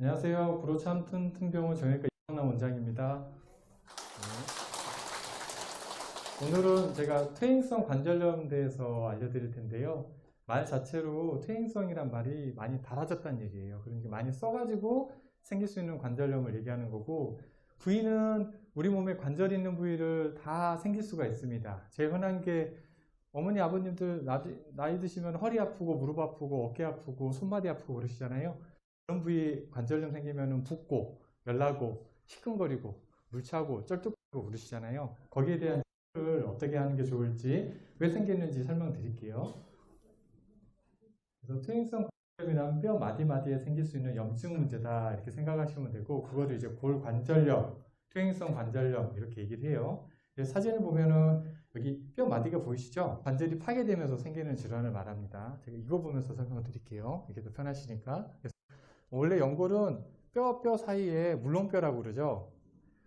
안녕하세요. 구로참 튼튼병원 정형외과 이상남 원장입니다. 네. 오늘은 제가 퇴행성 관절염에 대해서 알려드릴 텐데요. 말 자체로 퇴행성이란 말이 많이 달아졌다는 얘기예요. 그러니까 많이 써가지고 생길 수 있는 관절염을 얘기하는 거고, 부위는 우리 몸에 관절 있는 부위를 다 생길 수가 있습니다. 제일 흔한 게 어머니 아버님들 나이 드시면 허리 아프고 무릎 아프고 어깨 아프고 손마디 아프고 그러시잖아요. 그런 부위 관절염 생기면 붓고 열나고 시큰거리고 물차고 쩔뚝거리고 그러시잖아요. 거기에 대한 치료를 어떻게 하는 게 좋을지, 왜 생기는지 설명드릴게요. 그래서 퇴행성 관절염이란 뼈 마디마디에 생길 수 있는 염증 문제다 이렇게 생각하시면 되고, 그거를 이제 골관절염, 퇴행성 관절염 이렇게 얘기를 해요. 사진을 보면은 여기 뼈 마디가 보이시죠? 관절이 파괴되면서 생기는 질환을 말합니다. 제가 이거 보면서 설명을 드릴게요. 이게 더 편하시니까. 원래 연골은 뼈 사이에 물렁뼈라고 그러죠.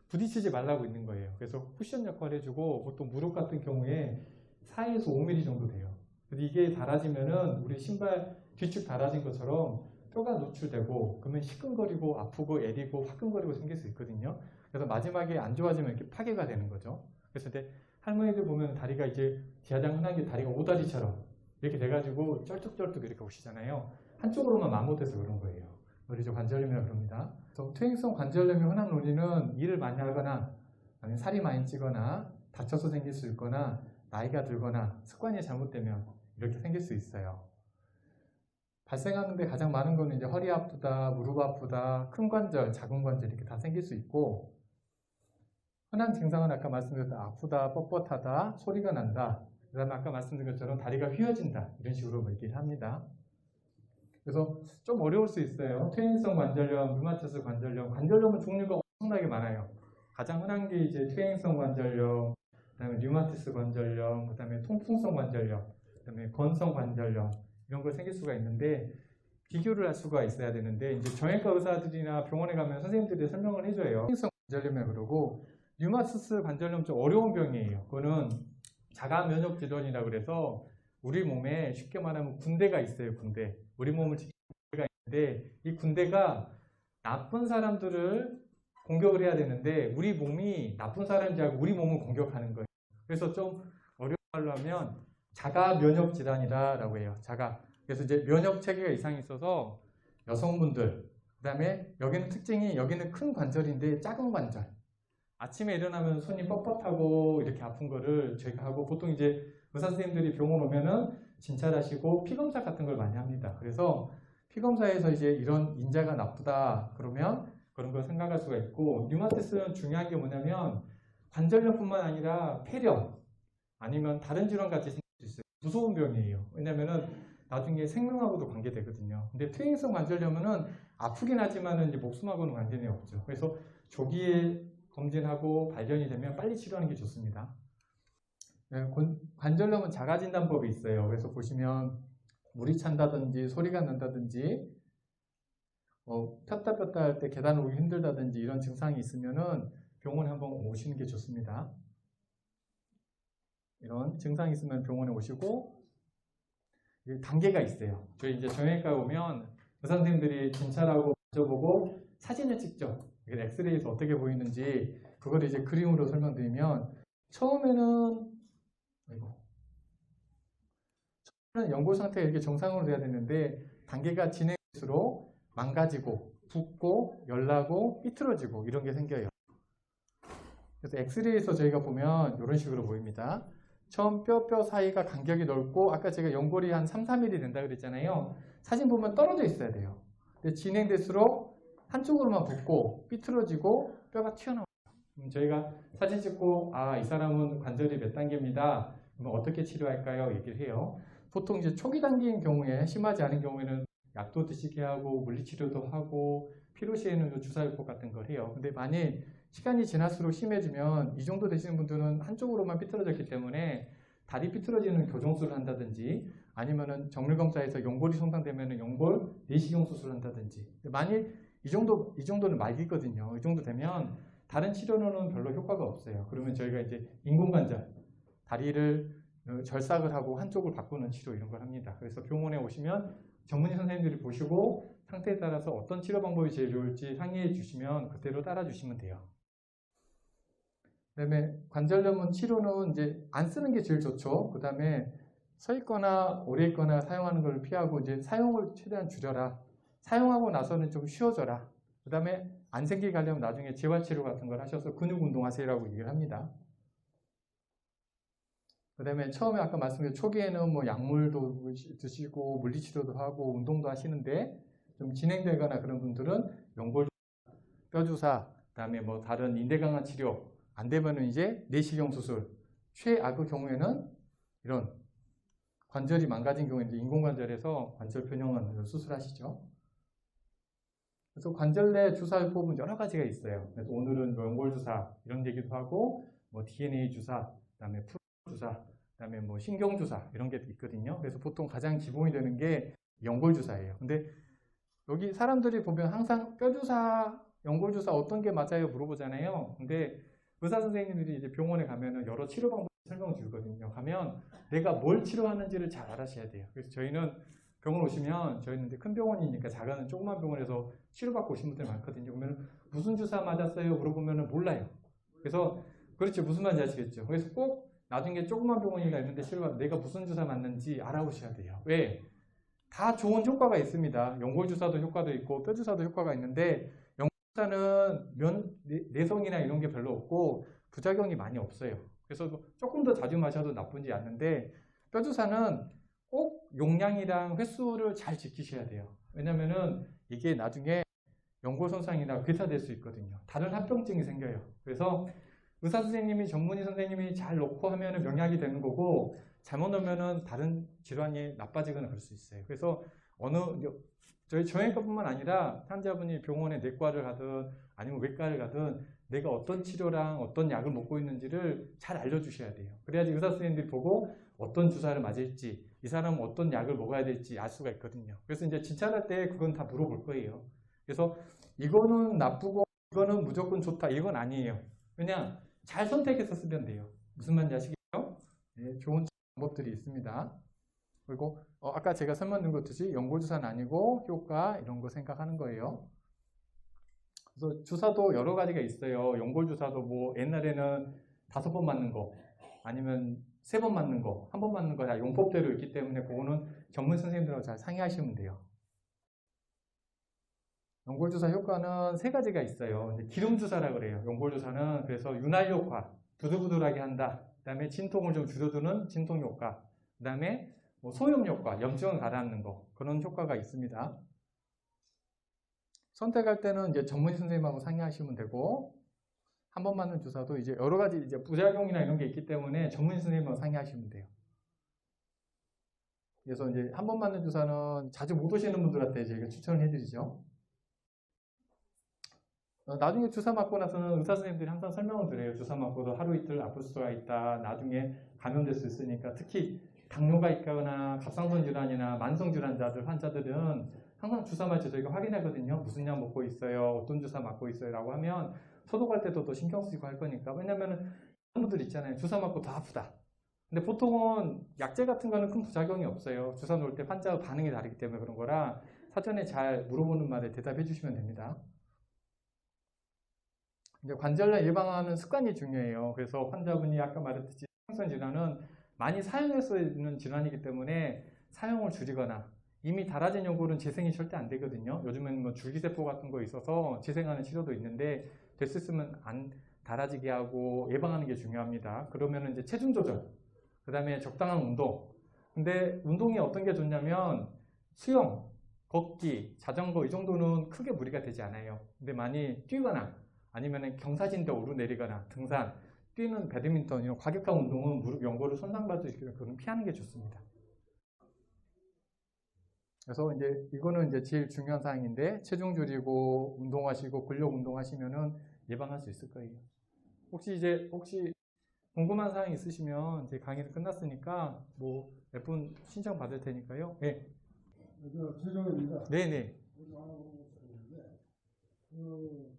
부딪히지 말라고 있는 거예요. 그래서 쿠션 역할을 해주고, 보통 무릎 같은 경우에 4에서 5mm 정도 돼요. 근데 이게 닳아지면은 우리 신발 뒤축 닳아진 것처럼 뼈가 노출되고, 그러면 시큰거리고 아프고 애리고 화끈거리고 생길 수 있거든요. 그래서 마지막에 안 좋아지면 이렇게 파괴가 되는 거죠. 그래서 근데 할머니들 보면 다리가 이제 디아장 흔한 게 다리가 오다리처럼 이렇게 돼가지고 쩔뚝쩔뚝 이렇게 오시잖아요. 한쪽으로만 마모돼서 그런 거예요. 그래서 관절염이라고 그럽니다. 퇴행성 관절염의 흔한 원인은 일을 많이 하거나, 아니면 살이 많이 찌거나, 다쳐서 생길 수 있거나, 나이가 들거나, 습관이 잘못되면 이렇게 생길 수 있어요. 발생하는데 가장 많은 거는 이제 허리 아프다, 무릎 아프다, 큰 관절, 작은 관절 이렇게 다 생길 수 있고, 흔한 증상은 아까 말씀드렸던 아프다, 뻣뻣하다, 소리가 난다, 그 다음에 아까 말씀드린 것처럼 다리가 휘어진다, 이런 식으로 얘기를 합니다. 그래서 좀 어려울 수 있어요. 퇴행성 관절염, 류마티스 관절염, 관절염은 종류가 엄청나게 많아요. 가장 흔한 게 이제 퇴행성 관절염, 그다음에 류마티스 관절염, 그다음에 통풍성 관절염, 그다음에 건성 관절염, 이런 거 생길 수가 있는데, 비교를 할 수가 있어야 되는데, 이제 정형외과 의사들이나 병원에 가면 선생님들이 설명을 해줘요. 퇴행성 관절염에 그러고, 류마티스 관절염 좀 어려운 병이에요. 그거는 자가 면역 질환이라 그래서 우리 몸에 쉽게 말하면 군대가 있어요. 군대. 우리 몸을 지키는 군대가 있는데, 이 군대가 나쁜 사람들을 공격을 해야 되는데 우리 몸이 나쁜 사람인지 알고 우리 몸을 공격하는 거예요. 그래서 좀 어려운 말로 하면 자가 면역 질환이라고 해요. 자가. 그래서 이제 면역 체계가 이상이 있어서 여성분들, 그다음에 여기는 특징이, 여기는 큰 관절인데 작은 관절. 아침에 일어나면 손이 뻣뻣하고 이렇게 아픈 거를 저희가 하고, 보통 이제 의사 선생님들이 병원 오면은 진찰하시고 피검사 같은 걸 많이 합니다. 그래서 피검사에서 이제 이런 인자가 나쁘다 그러면 그런 걸 생각할 수가 있고, 류마티스는 중요한 게 뭐냐면 관절염뿐만 아니라 폐렴 아니면 다른 질환 같이 생길 수 있어요. 무서운 병이에요. 왜냐면은 나중에 생명하고도 관계되거든요. 근데 퇴행성 관절염은 아프긴 하지만은 이제 목숨하고는 관계는 없죠. 그래서 조기에 검진하고 발견이 되면 빨리 치료하는 게 좋습니다. 관절염은 자가진단법이 있어요. 그래서 보시면 물이 찬다든지 소리가 난다든지, 폈다 폈다 할 때 계단 오기 힘들다든지 이런 증상이 있으면은 병원에 한번 오시는 게 좋습니다. 이런 증상이 있으면 병원에 오시고, 단계가 있어요. 저희 이제 정형외과 오면 의사 선생님들이 진찰하고 만져보고 사진을 찍죠. 엑스레이에서 어떻게 보이는지 그걸 이제 그림으로 설명드리면, 처음에는 연골 상태가 이렇게 정상으로 돼야 되는데 단계가 진행할수록 망가지고 붓고 열나고 삐뚤어지고 이런 게 생겨요. 그래서 엑스레이에서 저희가 보면 이런 식으로 보입니다. 처음 뼈 사이가 간격이 넓고, 아까 제가 연골이 한 3, 4mm 된다 그랬잖아요. 사진 보면 떨어져 있어야 돼요. 근데 진행될수록 한쪽으로만 붓고 삐뚤어지고 뼈가 튀어나와요. 저희가 사진 찍고, 이 사람은 관절이 몇 단계입니다. 그럼 어떻게 치료할까요? 얘기를 해요. 보통 이제 초기 단계인 경우에, 심하지 않은 경우에는 약도 드시게 하고 물리치료도 하고 필요 시에는 주사요법 같은 걸 해요. 근데 만약 시간이 지날수록 심해지면, 이 정도 되시는 분들은 한쪽으로만 삐뚤어졌기 때문에 다리 삐뚤어지는 교정술을 한다든지, 아니면은 정밀검사에서 연골이 손상되면 연골 내시경 수술을 한다든지. 만약 이 정도는 말기거든요. 이 정도 되면 다른 치료로는 별로 효과가 없어요. 그러면 저희가 이제 인공관절, 다리를 절삭을 하고 한쪽을 바꾸는 치료, 이런 걸 합니다. 그래서 병원에 오시면 전문의 선생님들이 보시고 상태에 따라서 어떤 치료 방법이 제일 좋을지 상의해 주시면 그대로 따라 주시면 돼요. 그다음에 관절염은 치료는 이제 안 쓰는 게 제일 좋죠. 그다음에 서 있거나 오래 있거나 사용하는 걸 피하고 이제 사용을 최대한 줄여라. 사용하고 나서는 좀 쉬어져라. 그다음에 안 생기게 하려면 나중에 재활치료 같은 걸 하셔서 근육 운동하세요라고 얘기를 합니다. 그다음에 처음에 아까 말씀드린 초기에는 뭐 약물도 드시고 물리치료도 하고 운동도 하시는데 좀 진행되거나 그런 분들은 연골 뼈주사, 그다음에 뭐 다른 인대 강화 치료 안 되면은 이제 내시경 수술. 최악의 경우에는 이런 관절이 망가진 경우에 인공관절에서 관절 변형을 수술하시죠. 그래서 관절 내 주사요법은 여러 가지가 있어요. 그래서 오늘은 연골 주사 이런 얘기도 하고 뭐 DNA 주사, 그다음에 프로 주사, 그다음에 뭐 신경 주사 이런 게 있거든요. 그래서 보통 가장 기본이 되는 게 연골 주사예요. 근데 여기 사람들이 보면 항상 뼈 주사, 연골 주사 어떤 게 맞아요 물어보잖아요. 근데 의사 선생님들이 이제 병원에 가면은 여러 치료 방법 설명 주거든요. 가면 내가 뭘 치료하는지를 잘 알아셔야 돼요. 그래서 저희는 병원 오시면 저희는 이제 큰 병원이니까 작은 조그만 병원에서 치료받고 오신 분들 많거든요. 그러면 무슨 주사 맞았어요 물어보면은 몰라요. 그래서 그렇죠. 무슨 말인지 아시겠죠. 그래서 꼭 나중에 조그만 병원이나 이런 데 치료받으면 내가 무슨 주사 맞는지 알아보셔야 돼요. 왜? 다 좋은 효과가 있습니다. 연골 주사도 효과도 있고 뼈 주사도 효과가 있는데 연골 주사는 내성이나 이런 게 별로 없고 부작용이 많이 없어요. 그래서 조금 더 자주 마셔도 나쁘지 않는데 뼈 주사는 꼭 용량이랑 횟수를 잘 지키셔야 돼요. 왜냐면은 이게 나중에 연골 손상이나 괴사될 수 있거든요. 다른 합병증이 생겨요. 그래서 의사 선생님이 전문의 선생님이 잘 놓고 하면은 명약이 되는 거고 잘못 놓으면은 다른 질환이 나빠지거나 그럴 수 있어요. 그래서 저희 정형외과뿐만 아니라 환자분이 병원에 내과를 가든 아니면 외과를 가든 내가 어떤 치료랑 어떤 약을 먹고 있는지를 잘 알려주셔야 돼요. 그래야지 의사 선생님들이 보고 어떤 주사를 맞을지 이 사람은 어떤 약을 먹어야 될지 알 수가 있거든요. 그래서 이제 진찰할 때 그건 다 물어볼 거예요. 그래서 이거는 나쁘고 이거는 무조건 좋다 이건 아니에요. 그냥 잘 선택해서 쓰면 돼요. 무슨 말인지 아시겠죠? 네, 좋은 방법들이 있습니다. 그리고 아까 제가 설명드린 것듯이 연골주사는 아니고 효과 이런 거 생각하는 거예요. 그래서 주사도 여러 가지가 있어요. 연골주사도 뭐 옛날에는 5번 맞는 거 아니면 3번 맞는 거, 1번 맞는 거 다 용법대로 있기 때문에 그거는 전문 선생님들하고 잘 상의하시면 돼요. 연골주사 효과는 3가지가 있어요. 기름주사라 그래요. 연골주사는 그래서 윤활 효과, 부들부들하게 한다. 그 다음에 진통을 좀 줄여주는 진통 효과. 그 다음에 뭐 소염 효과, 염증을 가라앉는 거. 그런 효과가 있습니다. 선택할 때는 이제 전문의 선생님하고 상의하시면 되고, 한 번 맞는 주사도 이제 여러 가지 이제 부작용이나 이런 게 있기 때문에 전문의 선생님하고 상의하시면 돼요. 그래서 이제 한 번 맞는 주사는 자주 못 오시는 분들한테 저희가 추천을 해드리죠. 나중에 주사 맞고 나서는 의사 선생님들이 항상 설명을 드려요. 주사 맞고도 하루 이틀 아플 수가 있다. 나중에 감염될 수 있으니까 특히 당뇨가 있거나 갑상선 질환이나 만성 질환자들 환자들은 항상 주사 맞을 때 저희가 확인하거든요. 무슨 약 먹고 있어요? 어떤 주사 맞고 있어요? 라고 하면 소독할 때도 더 신경 쓰이고 할 거니까. 왜냐면은 그런 분들 있잖아요. 주사 맞고 더 아프다. 근데 보통은 약제 같은 거는 큰 부작용이 없어요. 주사 놓을 때 환자 반응이 다르기 때문에 그런 거라 사전에 잘 물어보는 말에 대답해 주시면 됩니다. 이제 관절염 예방하는 습관이 중요해요. 그래서 환자분이 아까 말했듯이 항선 질환은 많이 사용해서 있는 질환이기 때문에 사용을 줄이거나 이미 닳아진 연골은 재생이 절대 안 되거든요. 요즘은 뭐 줄기세포 같은 거 있어서 재생하는 치료도 있는데 될 수 있으면 안 닳아지게 하고 예방하는 게 중요합니다. 그러면 이제 체중 조절, 그 다음에 적당한 운동. 근데 운동이 어떤 게 좋냐면 수영, 걷기, 자전거 이 정도는 크게 무리가 되지 않아요. 근데 많이 뛰거나 아니면 경사진데 오르내리거나 등산, 뛰는 배드민턴 이런 과격한 운동은 무릎 연골을 손상받을 수 있기 때문에 그건 피하는 게 좋습니다. 그래서 이제 이거는 이제 제일 중요한 사항인데 체중 줄이고 운동하시고 근력 운동하시면은 예방할 수 있을 거예요. 혹시 궁금한 사항 있으시면 제 강의는 끝났으니까 뭐 몇 분 신청 받을 테니까요. 네. 최종입니다. 네네.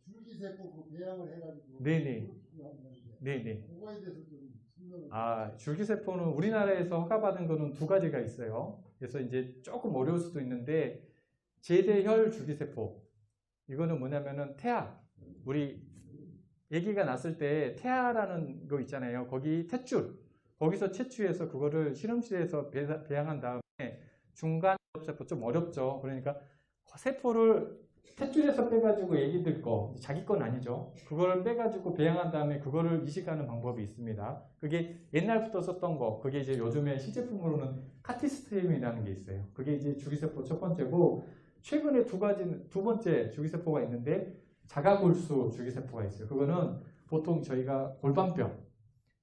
줄기세포 그 배양을 해가지고 네네. 네네. 그거에 대해서 좀 줄기세포는 우리나라에서 허가받은 거는 두 가지가 있어요. 그래서 이제 조금 어려울 수도 있는데, 제대혈 줄기세포. 이거는 뭐냐면은 태아. 우리 아기가 났을 때 태아라는 거 있잖아요. 거기 탯줄. 거기서 채취해서 그거를 실험실에서 배양한 다음에 중간 세포, 좀 어렵죠. 그러니까 세포를 탯줄에서 빼가지고 애기들 거, 자기 건 아니죠. 그걸 빼가지고 배양한 다음에 그거를 이식하는 방법이 있습니다. 그게 옛날부터 썼던 거, 그게 이제 요즘에 시제품으로는 카티스트림이라는 게 있어요. 그게 이제 줄기세포 첫 번째고, 최근에 두 번째 줄기세포가 있는데, 자가골수 줄기세포가 있어요. 그거는 보통 저희가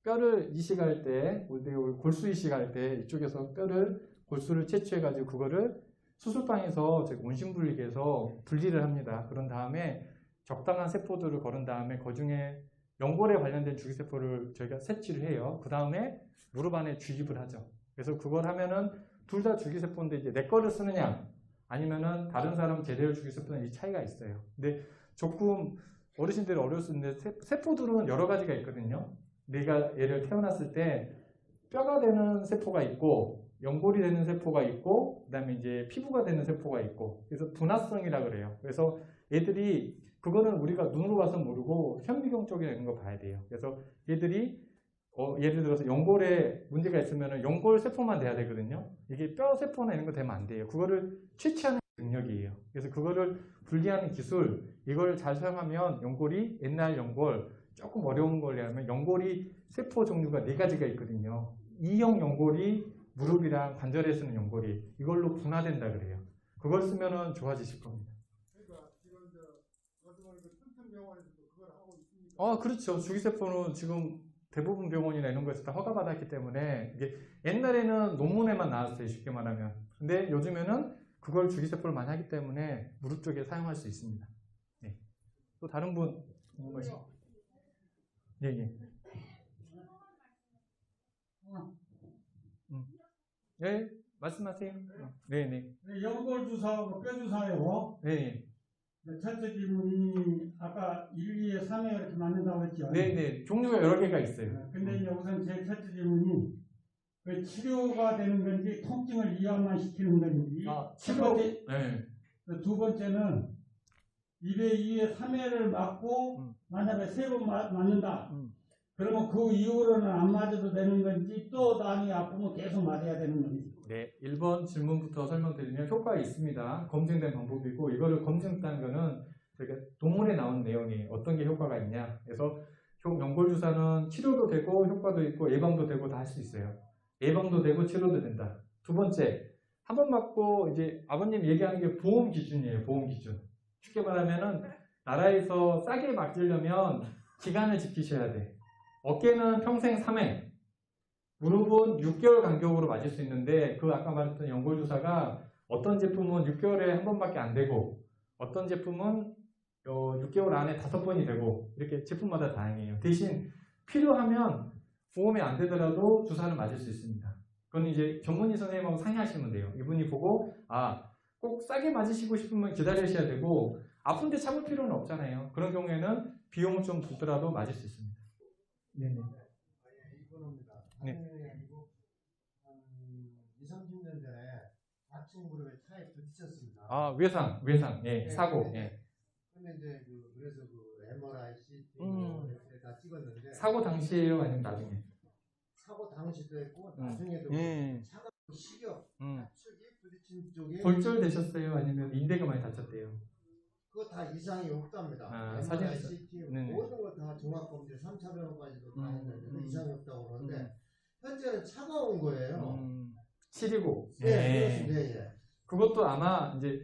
뼈를 이식할 때, 골수 이식할 때 이쪽에서 골수를 채취해가지고 그거를 수술방에서 원심분리기해서 분리를 합니다. 그런 다음에 적당한 세포들을 거른 다음에 그 중에 연골에 관련된 줄기세포를 저희가 채취를 해요. 그 다음에 무릎 안에 주입을 하죠. 그래서 그걸 하면은 둘 다 줄기세포인데 이제 내 거를 쓰느냐 아니면은 다른 사람 제대로 줄기세포는 이 차이가 있어요. 근데 조금 어르신들이 어려울 수 있는데 세포들은 여러 가지가 있거든요. 내가 얘를 태어났을 때 뼈가 되는 세포가 있고 연골이 되는 세포가 있고, 그 다음에 이제 피부가 되는 세포가 있고, 그래서 분화성이라 그래요. 그래서 얘들이, 그거는 우리가 눈으로 봐서 모르고 현미경 쪽에 있는 거 봐야 돼요. 그래서 얘들이, 예를 들어서 연골에 문제가 있으면 연골 세포만 돼야 되거든요. 이게 뼈 세포나 이런 거 되면 안 돼요. 그거를 채취하는 능력이에요. 그래서 그거를 분리하는 기술, 이걸 잘 사용하면 옛날 연골, 조금 어려운 걸로 연골이 세포 종류가 4가지가 있거든요. E형 연골이 무릎이랑 관절에 쓰는 연골이 이걸로 분화된다 그래요. 그걸 쓰면은 좋아지실 겁니다. 그러니까 지금 말씀하는 그 튼튼 병원에서도 그걸 하고 있습니까? 그렇죠. 줄기세포는 지금 대부분 병원이나 이런 거에서 다 허가받았기 때문에, 이게 옛날에는 논문에만 나왔어요. 쉽게 말하면. 근데 요즘에는 그걸 줄기세포를 많이 하기 때문에 무릎 쪽에 사용할 수 있습니다. 네. 또 다른 분 궁금하신? 예. 네, 말씀하세요. 네네. 연골 주사하고 뼈 주사예요. 네. 첫째 질문이 아까 1, 2에 3에 이렇게 맞는다고 했죠. 네네. 종류가 여러 개가 있어요. 근데 이제 우선 제일 첫째 질문이 그 치료가 되는 건지 통증을 이완만 시키는 건지. 치료. 네. 두 번째는 1회, 2회, 3회를 맞고 만약에 3번 맞는다. 그러면 그 이후로는 안 맞아도 되는 건지 또 남이 아프면 계속 맞아야 되는 건지. 네, 1번 질문부터 설명드리면 효과가 있습니다. 검증된 방법이고, 이거를 검증했다는 거는 저희가 논문에 나온 내용이 어떤 게 효과가 있냐. 그래서 연골주사는 치료도 되고 효과도 있고 예방도 되고 다 할 수 있어요. 예방도 되고 치료도 된다. 두 번째, 한 번 맞고 이제 아버님 얘기하는 게 보험 기준이에요. 보험 기준. 쉽게 말하면은 나라에서 싸게 맞으려면 기간을 지키셔야 돼. 어깨는 평생 3회, 무릎은 6개월 간격으로 맞을 수 있는데, 그 아까 말했던 연골주사가 어떤 제품은 6개월에 한 번밖에 안 되고, 어떤 제품은 6개월 안에 5번이 되고, 이렇게 제품마다 다양해요. 대신 필요하면 보험이 안 되더라도 주사를 맞을 수 있습니다. 그건 이제 전문의 선생님하고 상의하시면 돼요. 이분이 보고 꼭 싸게 맞으시고 싶으면 기다리셔야 되고, 아픈데 참을 필요는 없잖아요. 그런 경우에는 비용을 좀 들더라도 맞을 수 있습니다. 네네. 이건입니다. 네. 아니고 2, 30년 전에 좌측 무릎에 차에 부딪혔습니다. 외상, 예, 사고, 예. 근데 이제 그래서 MRI, CT, 엑스레이 다 찍었는데 사고 당시에요, 아니면 나중에? 사고 당시도 했고 나중에도 차가 식욕, 좌측이 부딪힌 쪽에 골절되셨어요, 아니면 인대가 많이 다쳤대요? 그거 다 이상이 없답니다. 사진 MRI, CT 모든 거 다 종합검진 3차 병원까지도 다 했는데 이상이 없다고 그러는데 현재는 차가 온 거예요. 치리고. 네, 예. 그것도 아마 이제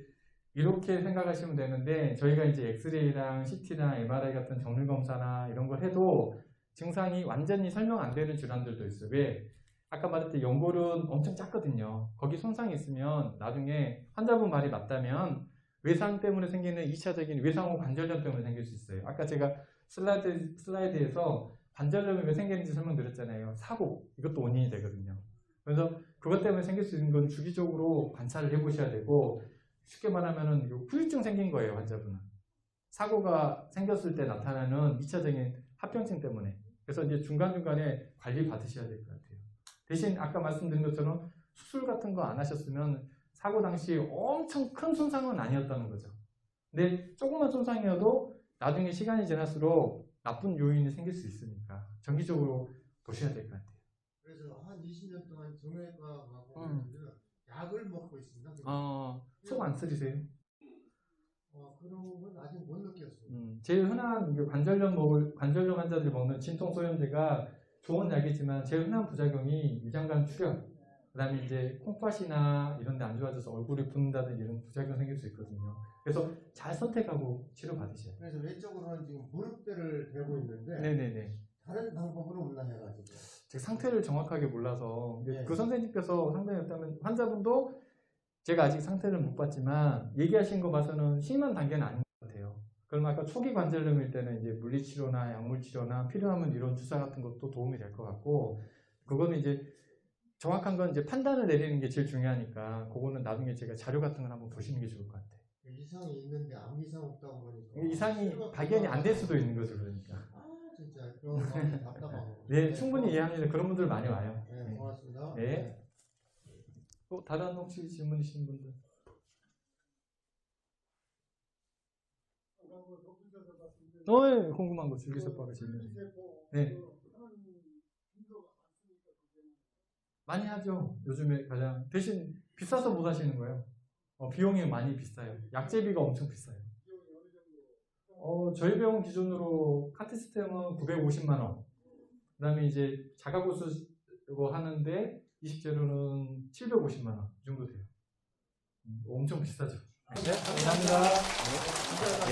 이렇게 생각하시면 되는데, 저희가 이제 엑스레이랑 CT나 MRI 같은 정밀 검사나 이런 걸 해도 증상이 완전히 설명 안 되는 질환들도 있어요. 왜? 아까 말했듯이 연골은 엄청 작거든요. 거기 손상이 있으면 나중에 환자분 말이 맞다면 외상 때문에 생기는 2차적인 외상후 관절염 때문에 생길 수 있어요. 아까 제가 슬라이드에서 관절염이 왜 생기는지 설명드렸잖아요. 사고, 이것도 원인이 되거든요. 그래서 그것 때문에 생길 수 있는 건 주기적으로 관찰을 해보셔야 되고, 쉽게 말하면 후유증 생긴 거예요, 환자분은. 사고가 생겼을 때 나타나는 2차적인 합병증 때문에. 그래서 이제 중간중간에 관리 받으셔야 될 것 같아요. 대신 아까 말씀드린 것처럼 수술 같은 거 안 하셨으면 사고 당시 엄청 큰 손상은 아니었다는 거죠. 근데 조그만 손상이어도 나중에 시간이 지날수록 나쁜 요인이 생길 수 있으니까 정기적으로 보셔야 될 것 같아요. 그래서 한 20년 동안 정형외과 가고 있는데 약을 먹고 있습니다. 속 안 쓰리세요? 그런 건 아직 못 느꼈어요. 제일 흔한 관절염 환자들이 먹는 진통 소염제가 좋은 약이지만 제일 흔한 부작용이 위장관 출혈, 그다음에 이제 콩팥이나 이런 데 안 좋아져서 얼굴이 붓는다든지 이런 부작용 생길 수 있거든요. 그래서 잘 선택하고 치료 받으셔야 돼요. 그래서 외적으로는 지금 무릎대를 대고 있는데 네네네. 다른 방법은 없나 해가지고. 제 상태를 정확하게 몰라서 네. 그 선생님께서 상담했다면 환자분도 제가 아직 상태를 못 봤지만 얘기하신 거 봐서는 심한 단계는 아닌 것 같아요. 그럼 아까 초기 관절염일 때는 이제 물리치료나 약물치료나 필요하면 이런 주사 같은 것도 도움이 될 것 같고, 그거는 이제 정확한 건 이제 판단을 내리는 게 제일 중요하니까 그거는 나중에 제가 자료 같은 걸 한번 보시는 게 좋을 것 같아요. 이상이 있는데 아무 이상 없다고 그러니까. 이상이 발견이 안 될 수도 있는 거죠, 그러니까. 진짜 그런 마음이 답답하고. 네, 충분히 이해합니다. 그런 분들 많이 와요. 네, 고맙습니다. 네. 또 다른 혹시 질문 있으신 분들? 네, 궁금한 거 줄기세포가 질문. 네. 많이 하죠. 요즘에 가장 대신 비싸서 못 하시는 거예요. 비용이 많이 비싸요. 약제비가 엄청 비싸요. 저희 병원 기준으로 카티스템은 950만 원. 그다음에 이제 자가구수 이거 하는데 20제로는 750만 원. 이 정도 돼요. 엄청 비싸죠. 네, 감사합니다.